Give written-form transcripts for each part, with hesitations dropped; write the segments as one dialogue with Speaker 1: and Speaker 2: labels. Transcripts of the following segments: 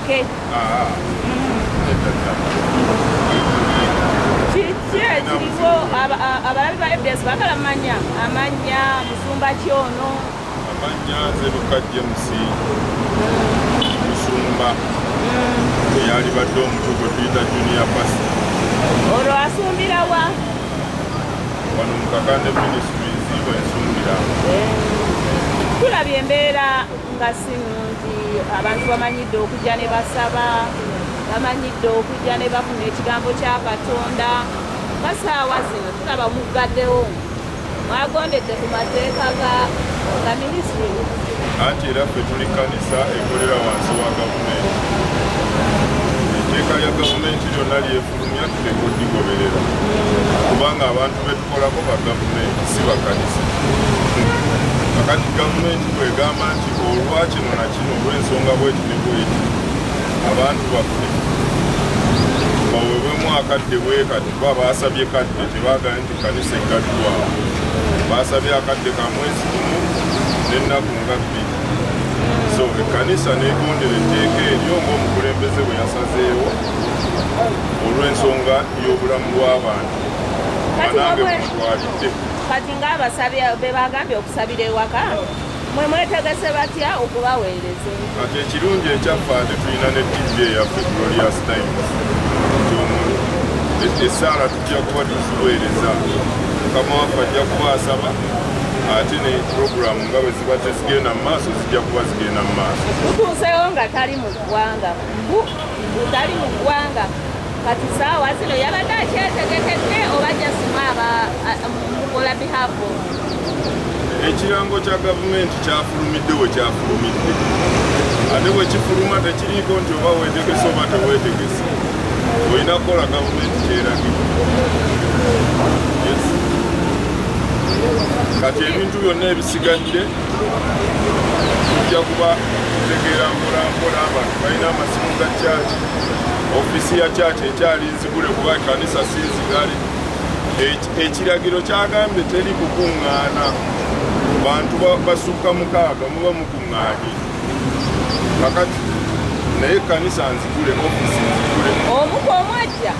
Speaker 1: TK. Kiriwo abalabi ba evidence bakala amanya Musumba Kyono
Speaker 2: amanya Zebukadde Musi Musumba yali badde omutugo tuyita Junior Pass
Speaker 1: olwo asumbira wa
Speaker 2: wano mu Kakande Ministries bwensumbira
Speaker 1: tulabye embeera nga si nnungi abantu bamanyidde okujja ne basaba bamanyidde okujja ne bafuna ekigambo kya Katonda nga saawa zino tulaba muggaddewo mwagondedde ku mateeka ga minisitule
Speaker 2: anti era ffe tuli kanisa ekolera wansi wa gavumenti etteeka lya gavumenti lyonna lyefulumya tuleka odigoberera kubanga abantu betukolako ba gavumenti si bakanisa kakati gavumenti bwegamba nti olwakino nakino olw'ensonga bweti ne bweti abantu baffe bawebwemu akadde bwekati kuba basabye kadde tebagala nti kanisa eggaddwawo basabye akadde ka mwezi gumu n'ennaku nga bbiri so ekkanisa negondera etteeka eryo ng'omukulembeze bwe yasazeewo olw'ensonga y'obulamu bw'abantu banange mutwalidde
Speaker 1: kati ng'abasabye be bagambye okusabira ewaka mwe mwetegese batya okubaweereza
Speaker 2: kati ekirungi ekyaffe ate tulina ne DJ yaffe Glorious Times essaala tujja kuba tuziweereza mukama waffe ajja kuba asaba ate ne puroguramu nga bwe ziba tezigenda mu maaso zijja kuba zigenda mu maaso
Speaker 1: tutuusewo nga tali mu ggwanga tali mu ggwanga kati saawa zino yabadde akyetegekedde oba jasimu mukola bihafu
Speaker 2: ekirango kya gavumenti kyafulumidde we kyafulumidde ate bwe kifuluma tekiriiko nti oba weetegese oba teweetegese olina kukola gavumenti kyeragiro kati ebintu byonna ebisigadde tujja kuba tutegeera mpolampola abantu balina amasimu ga kyaki ofiisi ya kyaki ekyali nzigule kuba kanisa sinzigale ekiragiro kyagambye teri kukuŋŋaana bantu basukka 6 muba mukuŋŋaanye kakati naye kanisa nzigule ofiisi nzigule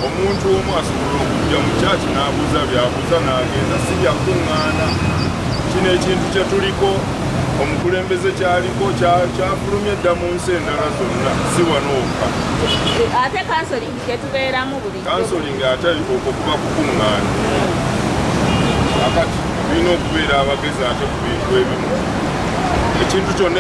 Speaker 2: omuntu omu asobola okujja mu kyaki n'abuuza byabuuza n'agenda si byakuŋŋaana kino ekintu kye tuliko omukulembeze kyaliko kyafulumya edda mu nsi endala zonna si wano wokka
Speaker 1: ate kansolingi kyetubeeramu bulijjo
Speaker 2: kansolingi ate okuba kukuŋŋaana akati tulina okubeera abagezi ate ku bintu ebimu ekintu kyonna